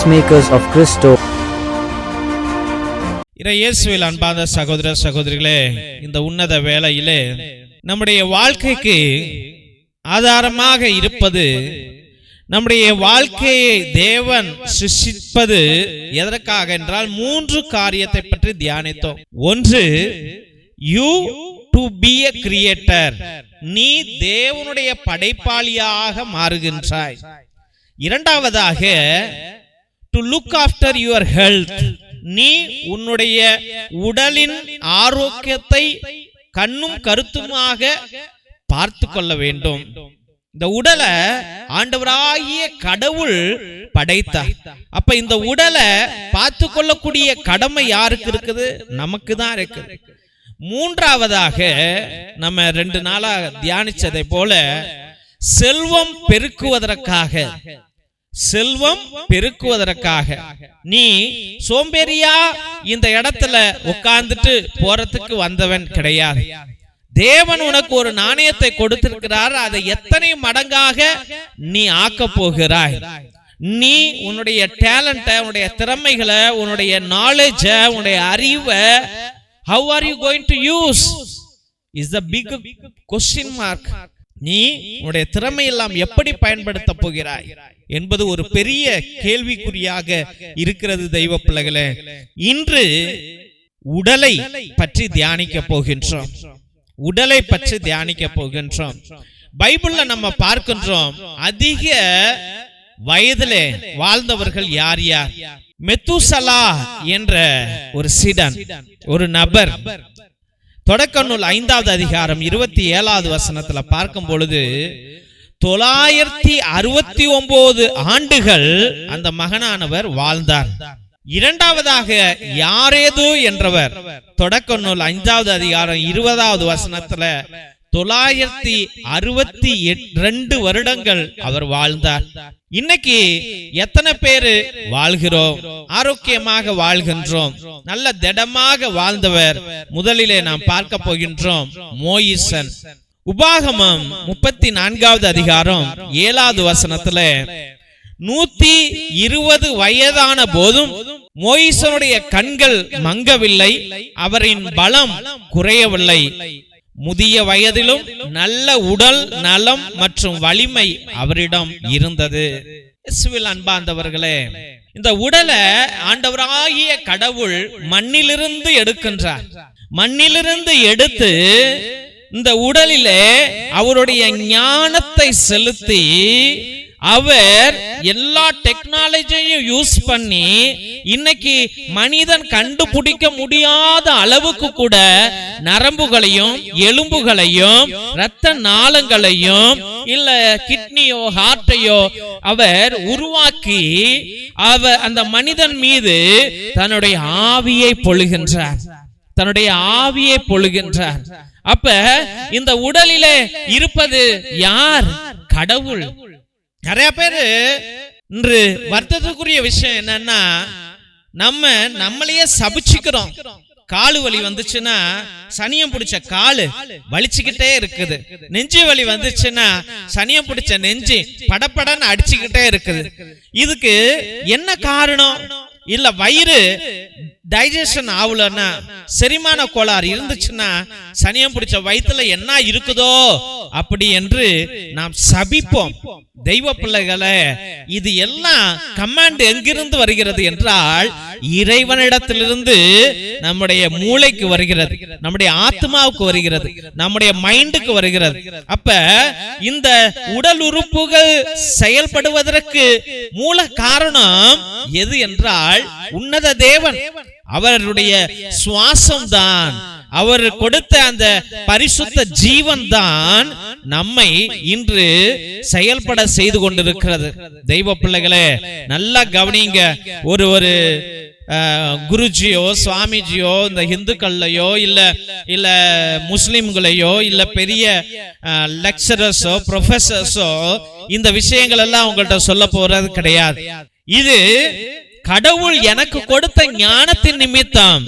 Peacemakers of Christo. இயேசுவில் அன்பான சகோதர சகோதரிகளே, இந்த உன்னத வேளையிலே நம்முடைய வாழ்க்கைக்கு ஆதாரமாக இருப்பது, நம்முடைய வாழ்க்கையை தேவன் சிருஷ்டிப்பது எதற்காக என்றால் 3 காரியத்தை பற்றி தியானித்தோம். ஒன்று, you to be a creator, நீ தேவனுடைய படைப்பாளியாக மாறுகின்றாய். இரண்டாவதாக, to look after your health, நீ உன்னுடைய உடலின் ஆரோக்கியத்தை கண்ணும் கருத்துமாக பார்த்து கொள்ள வேண்டும். இந்த உடலை ஆண்டவராகிய கடவுள் படைத்தார். அப்ப இந்த உடலை பார்த்து கொள்ளக்கூடிய கடமை யாருக்கு இருக்குது? நமக்கு தான் இருக்குது. மூன்றாவதாக, நம்ம 2 நாளா தியானிச்சதை போல, செல்வம் பெருக்குவதற்காக நீ சோம்பேறியா இந்த இடத்துல உட்கார்ந்துட்டு போறதுக்கு வந்தவன் கிடையாது. தேவன் உனக்கு ஒரு நாணயத்தை கொடுத்திருக்கிறார். அதை எத்தனை மடங்காக நீ ஆக்க போகிறாய்? நீ உன்னுடைய டேலண்ட, உன்னுடைய திறமைகளை, உன்னுடைய நாலேஜ, உன்னுடைய அறிவை how are you going to use is the big question mark. நீ உன்னுடைய திறமை எல்லாம் எப்படி பயன்படுத்த போகிறாய் என்பது ஒரு பெரிய கேள்விக்குறியாக இருக்கிறது. தெய்வ பிள்ளைகளே, இன்று உடலை பற்றி தியானிக்க போகின்றோம். பைபிள்ல நம்ம பார்க்கின்றோம், அதிக வயதிலே வாழ்ந்தவர்கள் யார் யார்? மெத்துசலா என்ற ஒரு சீடன், ஒரு நபர், தொடக்க நூல் 5வது அதிகாரம் 27வது வசனத்துல பார்க்கும் பொழுது 969 ஆண்டுகள் அந்த மகனானவர் வாழ்ந்தார். இரண்டாவதாக, யாரேது என்றவர், தொடக்க நூல் 5வது அதிகாரம் 20வது வசனத்துல 962 வருடங்கள் அவர் வாழ்ந்தார். இன்னைக்கு எத்தனை பேரு வாழ்கிறோம்? ஆரோக்கியமாக வாழ்கின்றோம்? நல்ல திடமாக வாழ்ந்தவர் முதலிலே நாம் பார்க்க போகின்றோம் மோயிசன். உபாகமம் 34வது அதிகாரம் 7வது வசனத்துல 120 வயதான போதும் மோயிசனுடைய கண்கள் மங்கவில்லை, அவரின் பலம் குறையவில்லை. முதிய வயதிலும் நல்ல உடல் நலம் மற்றும் வலிமை அவரிடம் இருந்தது. அன்பார்ந்தவர்களே, இந்த உடலை ஆண்டவராகிய கடவுள் மண்ணிலிருந்து எடுக்கின்றார். மண்ணிலிருந்து எடுத்து இந்த உடலிலே அவருடைய ஞானத்தை செலுத்தி, அவர் எல்லா டெக்னாலஜியையும் யூஸ் பண்ணி இன்னைக்கு மனிதன் கண்டுபிடிக்க முடியாத அளவுக்கு கூட நரம்புகளையும் எலும்புகளையும் இரத்த நாளங்களையும் இல்ல கிட்னியோ ஹார்ட்டையோ அவர் உருவாக்கி அந்த மனிதன் மீது தன்னுடைய ஆவியை பொழிகின்றார். அப்ப இந்த உடலிலே இருப்பது யார்? கடவுள். நிறைய பேரு இன்று வருத்தத்துக்குரிய விஷயம் என்னன்னா, நம்மளையே சபிச்சுக்கிறோம். காலு வலி வந்துச்சுன்னா சனியம் பிடிச்ச காலு வலிச்சுக்கிட்டே இருக்குது. நெஞ்சு வலி வந்துச்சுன்னா சனியம் பிடிச்ச நெஞ்சு படப்படன்னு அடிச்சுக்கிட்டே இருக்குது. இதுக்கு என்ன காரணம்? இல்ல வயிறு டைஜஷன் ஆகலன்னா, செரிமான கோளாறு இருந்துச்சுன்னா சனியம் பிடிச்ச வயிற்றுல என்ன இருக்குதோ அப்படி என்று நாம் சபிப்போம். தெய்வ பிள்ளைகளே, இது எல்லாம் கமாண்ட் எங்கிருந்து வருகிறது என்றால் இறைவனிடத்திலிருந்து நம்முடைய மூளைக்கு வருகிறது, நம்முடைய ஆத்மாவுக்கு வருகிறது, நம்முடைய மைண்டுக்கு வருகிறது. அப்ப இந்த உடல் உறுப்புகள் செயல்படுவதற்கு மூல காரணம் எது என்றால் உன்னத தேவன். அவருடைய சுவாசம் தான், அவர் கொடுத்த அந்த பரிசுத்த ஜீவன் தான் நம்மை இன்று செயல்பட செய்து கொண்டிருக்கிறது. தெய்வ பிள்ளைகளே, நல்லா கவனிங்க. ஒரு குருஜியோ சுவாமிஜியோ இந்த இந்துக்கள்லையோ இல்ல முஸ்லிம்களையோ இல்ல பெரிய லெக்சரர்ஸோ ப்ரொஃபசர்ஸோ இந்த விஷயங்கள் எல்லாம் உங்கள்கிட்ட சொல்ல போறது கிடையாது. இது கடவுள் எனக்கு கொடுத்த ஞானத்தின் நிமித்தம்,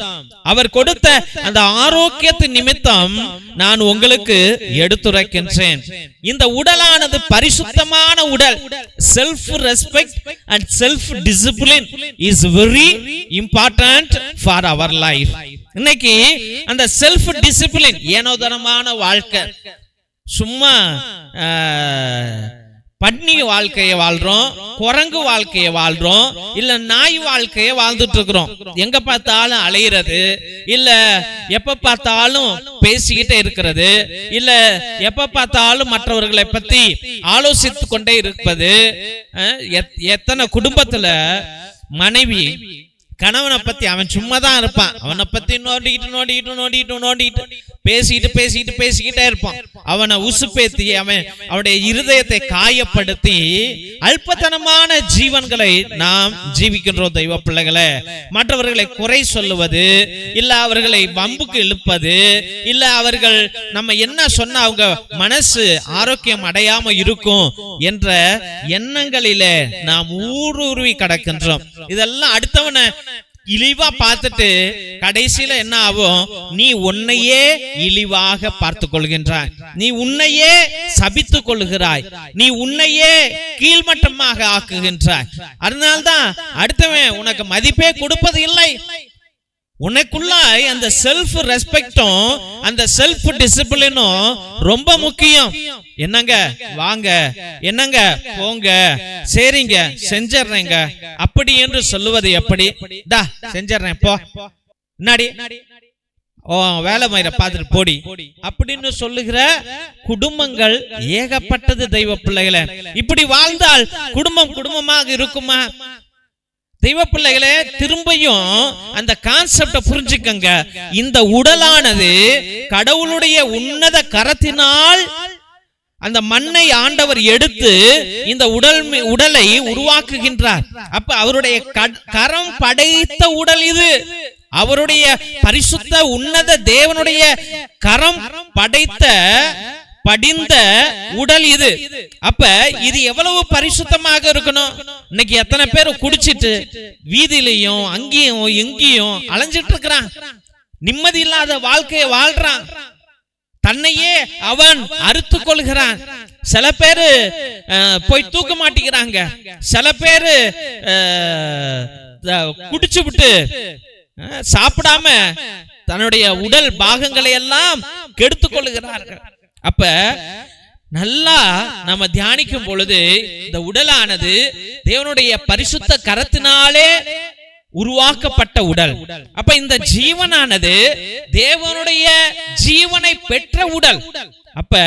அவர் கொடுத்த அந்த ஆரோக்கியத்தின் நிமித்தம் நான் உங்களுக்கு எடுத்துரைக்கின்றேன். இந்த உடலானது பரிசுத்தமான உடல். Self respect and self discipline is very important for our life. இன்னைக்கு அந்த செல்ஃப் டிசிப்ளின், ஏனோதனமான வாழ்க்கை, சும்மா பட்னி வாழ்க்கையை வாழ்றோம், குரங்கு வாழ்க்கையை வாழ்றோம், இல்ல நாய் வாழ்க்கையை வாழ்ந்துட்டு இருக்கிறோம். எங்க பார்த்தாலும் அலையிறது, இல்ல எப்ப பார்த்தாலும் பேசிக்கிட்டே இருக்கிறது, இல்ல எப்ப பார்த்தாலும் மற்றவர்களை பத்தி ஆலோசித்து கொண்டே இருப்பது. எத்தனை குடும்பத்துல மனைவி கணவனை பத்தி, அவன் சும்மா தான் இருப்பான், அவனை பத்தி நோண்டிட்டு பேசிக்கிட்டே இருப்பான். அவனை உசுப்பேத்தி அவனுடைய இருதயத்தை காயப்படுத்தி அல்பத்தனமான ஜீவன்களை நாம் ஜீவிக்கின்றோம். தெய்வ பிள்ளைகளை மற்றவர்களை குறை சொல்லுவது, இல்ல அவர்களை வம்புக்கு இழுப்பது, இல்ல அவர்கள் நம்ம என்ன சொன்னா அவங்க மனசு ஆரோக்கியம் அடையாம இருக்கும் என்ற எண்ணங்களிலே நாம் ஊடுருவி கடக்கின்றோம். இதெல்லாம் அடுத்தவனை இழிவா பார்த்துட்டு கடைசியில என்ன ஆகும்? நீ உன்னையே இழிவாக பார்த்து கொள்கின்றாய், நீ உன்னையே சபித்துக் கொள்கிறாய், நீ உன்னையே கீழ்மட்டமாக ஆக்குகின்றாய். அதனால்தான் அடுத்தவன் உனக்கு மதிப்பே கொடுப்பது இல்லை. உனக்குள்ளாய் அந்த செல்ஃப் ரெஸ்பெக்டும் அந்த செல்ஃப் டிசிப்ளினும் ரொம்ப முக்கியம். என்னங்க வாங்க, என்னங்க போங்க, சரிங்க செஞ்சிடறேங்க அப்படி என்று சொல்லுவது எப்படி? டா செஞ்சிடறேன் போ, நாடி ஓ வேலை மயிர பார்த்துட்டு போடி அப்படின்னு சொல்லுகிற குடும்பங்கள் ஏகப்பட்டது. தெய்வ பிள்ளைகளை, இப்படி வாழ்ந்தால் குடும்பம் குடும்பமாக இருக்குமா? தெய்வ பிள்ளைகளே, திரும்பியும் அந்த கான்செப்ட புரிஞ்சுக்கங்க. இந்த உடலானது கடவுளுடைய உன்னத கரத்தினால் அந்த மண்ணை ஆண்டவர் எடுத்து இந்த உடலை உருவாக்குகின்றார். அப்ப அவருடைய கரம் படைத்த உடல் இது. அவருடைய பரிசுத்த உன்னத தேவனுடைய கரம் படைத்த படிந்த உடல் இது. அப்ப இது எவ்வளவு பரிசுத்தமாக இருக்கணும். இன்னைக்கு எத்தனை பேர் குடிச்சிட்டு வீதியிலையும் அங்கேயும் எங்கேயும் அலைஞ்சிட்டு இருக்கிறான், நிம்மதி இல்லாத வாழ்க்கையை வாழ்றான், தன்னையே அவன் அறுத்து கொள்கிறான். சில பேரு போய் தூக்க மாட்டேங்கிறாங்க, சில பேரு குடிச்சு விட்டு சாப்பிடாம தன்னுடைய உடல் பாகங்களை எல்லாம் கெடுத்து கொள்கிறார்கள். அப்ப நல்லா நம்ம தியானிக்கும் பொழுது இந்த உடலானது தேவனுடைய பரிசுத்த கரத்தினாலே உருவாக்கப்பட்ட உடல். அப்ப இந்த ஜீவனானது தேவனுடைய ஜீவனை பெற்ற உடல். அப்ப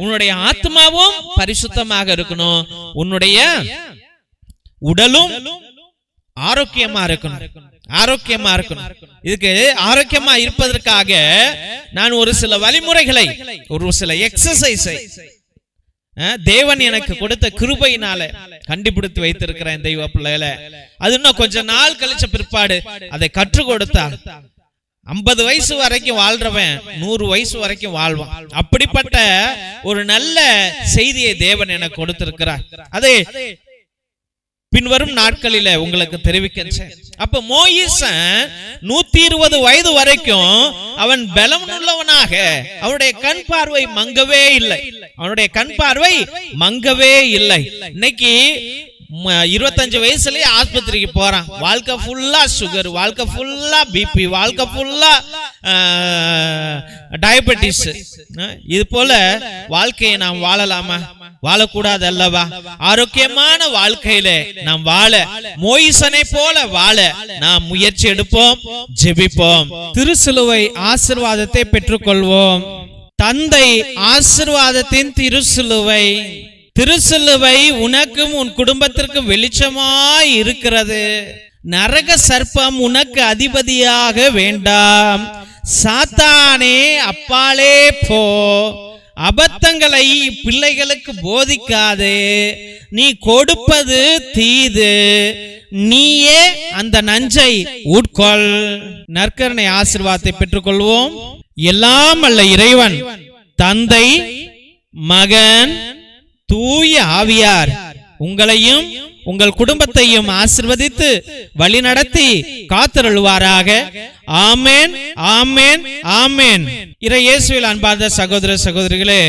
உன்னுடைய ஆத்மாவும் பரிசுத்தமாக இருக்கணும், உன்னுடைய உடலும் ஆரோக்கியமா இருக்கணும், ஆரோக்கியமா இருக்கணும். இதுக்கு ஆரோக்கியமா இருப்பதற்காக நான் ஒரு சில வழிமுறைகளை, ஒரு சில எக்ஸசைஸை தேவன் எனக்கு கொடுத்த கிருபையினால கண்டுபிடித்து வைத்திருக்கிறேன். தெய்வ பிள்ளைகளை, அது இன்னும் கொஞ்ச நாள் கழிச்ச பிற்பாடு அதை கற்றுக் கொடுத்தா 50 வயசு வரைக்கும் வாழ்றவன் 100 வயசு வரைக்கும் வாழ்வான். அப்படிப்பட்ட ஒரு நல்ல செய்தியை தேவன் எனக்கு கொடுத்திருக்கிறார். அதை பின்வரும் நாட்களில உங்களுக்கு தெரிவிக்கின்றேன். அப்ப மோயிசன் 120 வயது வரைக்கும் அவன் பலம் உள்ளவனாக, அவனுடைய கண் பார்வை மங்கவே இல்லை, அவனுடைய கண் பார்வை மங்கவே இல்லை. இன்னைக்கு 25 வயசுலயே ஆஸ்பத்திரிக்கு போறான், வாழ்க்கை ஃபுல்லா சுகர், வாழ்க்கை ஃபுல்லா பிபி, வாழ்க்கை ஃபுல்லா டயபெட்டிஸ். இது போல வாழ்க்கையை நாம் வாழலாமா? வாழக்கூடாது அல்லவா? ஆரோக்கியமான வாழ்க்கையில நாம் வாழ, மோயிசனை போல வாழ நாம் முயற்சி எடுப்போம், ஜெபிப்போம். திருசிலுவை ஆசீர்வாதத்தை பெற்றுக்கொள்வோம். தந்தை ஆசீர்வாதத்தின் திருசிலுவை, திருசிலுவை உனக்கும் உன் குடும்பத்திற்கும் வெளிச்சமாய் இருக்கிறது. நரக சர்ப்பம் உனக்கு அதிபதியாக வேண்டாம். சாத்தானே அப்பாலே போ. அபத்தங்களை பிள்ளைகளுக்கு போதிக்காதே. நீ கொடுப்பது தீது, நீயே அந்த நஞ்சை உட்கொள். நற்கருணை ஆசீர்வாதத்தை பெற்றுக்கொள்வோம். எல்லாம் அல்ல இறைவன், தந்தை, மகன், தூய ஆவியார் உங்களையும் உங்கள் குடும்பத்தையும் ஆசீர்வதித்து வழிநடத்தி காத்தருள்வாராக. ஆமென், ஆமென், ஆமென். இயேசுவில் அன்பார்ந்த சகோதர சகோதரிகளே,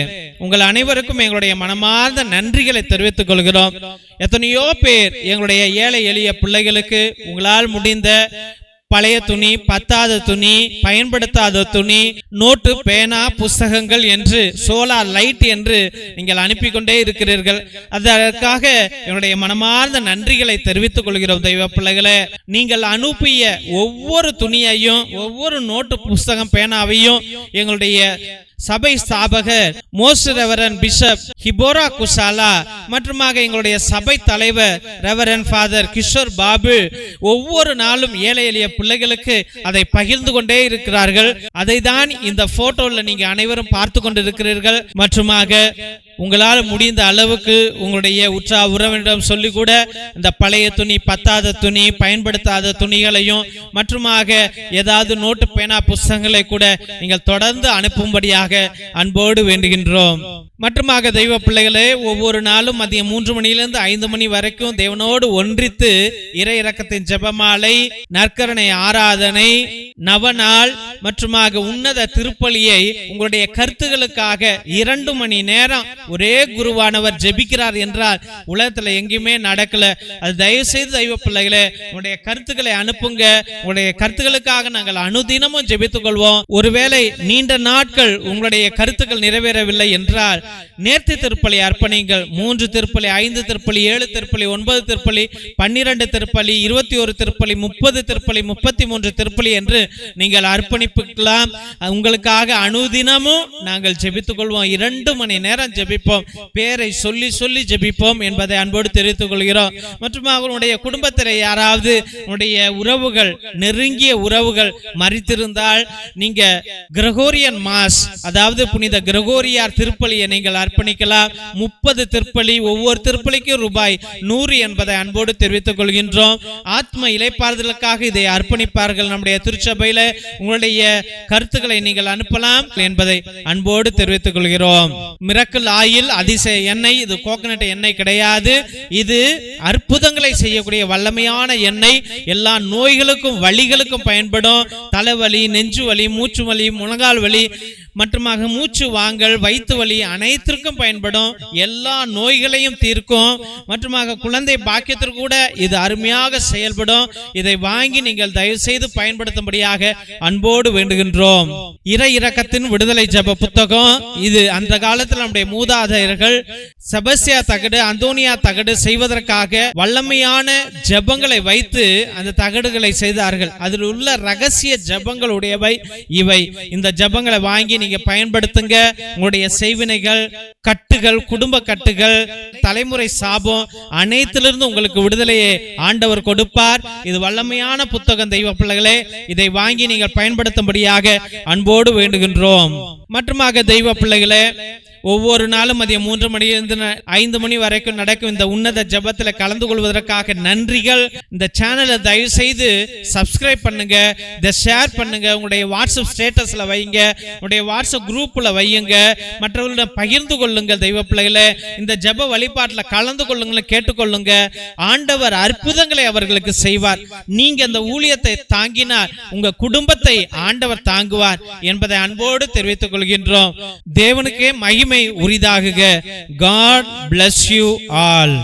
உங்கள் அனைவருக்கும் எங்களுடைய மனமார்ந்த நன்றிகளை தெரிவித்துக் கொள்கிறோம். எத்தனையோ பேர் எங்களுடைய ஏழை எளிய பிள்ளைகளுக்கு உங்களால் முடிந்த பழைய துணி, பத்தாத துணி, பயன்படுத்தாத துணி, நோட்டு, பேனா, புஸ்தகங்கள் என்று சோலார் லைட் என்று நீங்கள் அனுப்பி கொண்டே இருக்கிறீர்கள். அதற்காக என்னுடைய மனமார்ந்த நன்றிகளை தெரிவித்துக் கொள்கிறோம். தெய்வ பிள்ளைகளே, நீங்கள் அனுப்பிய ஒவ்வொரு துணியையும், ஒவ்வொரு நோட்டு, புஸ்தகம், பேனாவையும் எங்களுடைய சபை ஸ்தாபகர் மோஸ்ட் ரெவரண்ட் பிஷப் ஹிபோரா குசாலா மற்றும் எங்களுடைய சபை தலைவர் ரெவரண்ட் ஃபாதர் கிஷோர் பாபு ஒவ்வொரு நாளும் ஏழை எளிய பிள்ளைகளுக்கு அதை பகிர்ந்து கொண்டே இருக்கிறார்கள். அதை தான் இந்த போட்டோல நீங்க அனைவரும் பார்த்து கொண்டிருக்கிறீர்கள். மற்றுமாக உங்களால் முடிந்த அளவுக்கு உங்களுடைய உற்றா உறவினரிடம் சொல்லி கூட இந்த பழைய துணி, பத்தாத துணி, பயன்படுத்தாத துணிகளையும் மற்றுமாக ஏதாவது நோட்டு, பேனா, புஸ்தகங்களை கூட நீங்கள் தொடர்ந்து அனுப்பும்படியாக அன்போடு வேண்டுகின்றோம். மற்றுமாக தெய்வ பிள்ளைகளே, ஒவ்வொரு நாளும் மதியம் 3 மணியிலிருந்து 5 மணி வரைக்கும் தேவனோடு ஒன்றித்து இறை இரக்கத்தின் ஜெபமாலை, நற்கருணை ஆராதனை, நவநாள் மற்றுமாக உன்னத திருப்பலியை உங்களுடைய கருத்துகளுக்காக 2 மணி நேரம் ஒரே குருவானவர் ஜெபிக்கிறார் என்றால் உலகத்துல எங்கேயுமே நடக்கல. அது தயவு செய்து தெய்வ பிள்ளைகளே, உங்களுடைய கருத்துக்களை அனுப்புங்க. உங்களுடைய கருத்துக்களுக்காக நாங்கள் அனுதினமும் ஜெபித்துக் கொள்வோம். ஒருவேளை நீண்ட நாட்கள் உங்களுடைய கருத்துக்கள் நிறைவேறவில்லை என்றால் நேர்த்தி திருப்பலி அர்ப்பணிங்கள். 3 திருப்பலி, 5 திருப்பலி, 7 திருப்பலி, 9 திருப்பலி, 12 திருப்பலி, 21 திருப்பலி, 30 திருப்பலி, 33 திருப்பலி என்று நீங்கள் அர்ப்பணிப்புக்கலாம். உங்களுக்காக அனுதினமும் நாங்கள் ஜெபித்துக் கொள்வோம். 2 மணி நேரம் ஜெபிப்போம். பேரை சொல்லி சொல்லி ஜெபிப்போம் என்பதை அன்போடு தெரிவித்துக் கொள்கிறோம். மற்றும் அவருடைய குடும்பத்தில் யாராவது உடைய உறவுகள், நெருங்கிய உறவுகள் மரித்திருந்தால் நீங்க கிரகோரியன் மாஸ், அதாவது புனித கிரகோரியார் திருப்பலியை நீங்கள் அர்ப்பணிக்கலாம். 30 திருப்பலி, ஒவ்வொரு திருப்பலிக்கும் ரூபாய் 100 என்பதை அன்போடு தெரிவித்துக் கொள்கின்றோம். ஆத்ம இளைப்பாறுதலுக்காக இதை அர்ப்பணிப்பார்கள். நம்முடைய திருச்சபையில உங்களுடைய கருத்துக்களை நீங்கள் அனுப்பலாம் என்பதை அன்போடு தெரிவித்துக் கொள்கிறோம். மிரக்கல் ஆயில் அதிசய எண்ணெய், இது கோகனட் எண்ணெய் கிடையாது. இது அற்புதங்களை செய்யக்கூடிய வல்லமையான எண்ணெய். எல்லா நோய்களுக்கும் வலிகளுக்கும் பயன்படும். தலைவலி, நெஞ்சு வலி, மூச்சு வலி, முழங்கால் வலி மற்றுமாக மூச்சு வாங்கல், வயிற்று வலி அனைத்திற்கும் பயன்படும். எல்லா நோய்களையும் தீர்க்கும். மற்றுமாக குழந்தை பாக்கியத்திற்கு கூட இது அருமையாக செயல்படும். இதை வாங்கி நீங்கள் தயவு செய்து பயன்படுத்தும்படியாக அன்போடு வேண்டுகின்றோம். இறை இரக்கத்தின் விடுதலை ஜெப புத்தகம். இது அந்த காலத்தில் நம்முடைய மூதாதையர்கள் செபஸ்தியா தகடு, அந்தோனியா தகடு செய்வதற்காக வல்லமையான ஜெபங்களை வைத்து அந்த தகடுகளை செய்தார்கள். அதில் உள்ள ரகசிய ஜெபங்களுடையவை இவை. இந்த ஜெபங்களை வாங்கி நீங்க பயன்படுத்துங்க. உங்களுடைய செய்வினைகள், கட்டுகள், குடும்ப கட்டுகள், தலைமுறை சாபம் அனைத்திலிருந்து உங்களுக்கு விடுதலையை ஆண்டவர் கொடுப்பார். இது வல்லமையான புத்தகம் தெய்வ பிள்ளைகளே. இதை வாங்கி நீங்கள் பயன்படுத்தும்படியாக அன்போடு வேண்டுகின்றோம். மற்றுமாக தெய்வ பிள்ளைகளே, ஒவ்வொரு நாளும் மதியம் 3 மணியிலிருந்து 5 மணி வரைக்கும் நடக்கும் இந்த உன்னத ஜெபத்தில் கலந்து கொள்வதற்காக நன்றிகள். இந்த சேனலை தயவு செய்து சப்ஸ்கிரைப் பண்ணுங்க, இதை ஷேர் பண்ணுங்க, உங்களுடைய வாட்ஸ்அப் ஸ்டேட்டஸ்ல வைங்க, உங்களுடைய வாட்ஸ்அப் குரூப்ல வையுங்க, மற்றவர்களிடம் பகிர்ந்து கொள்ளுங்கள். தெய்வ பிள்ளைகளே, இந்த ஜெப வழிபாட்டில் கலந்து கொள்ளுங்கள், கேட்டுக்கொள்ளுங்க. ஆண்டவர் அற்புதங்களை அவர்களுக்கு செய்வார். நீங்க இந்த ஊழியத்தை தாங்கினார், உங்க குடும்பத்தை ஆண்டவர் தாங்குவார் என்பதை அன்போடு தெரிவித்துக் கொள்கின்றோம். தேவனுக்கே மகிமை உரிதாகுக. God bless you all.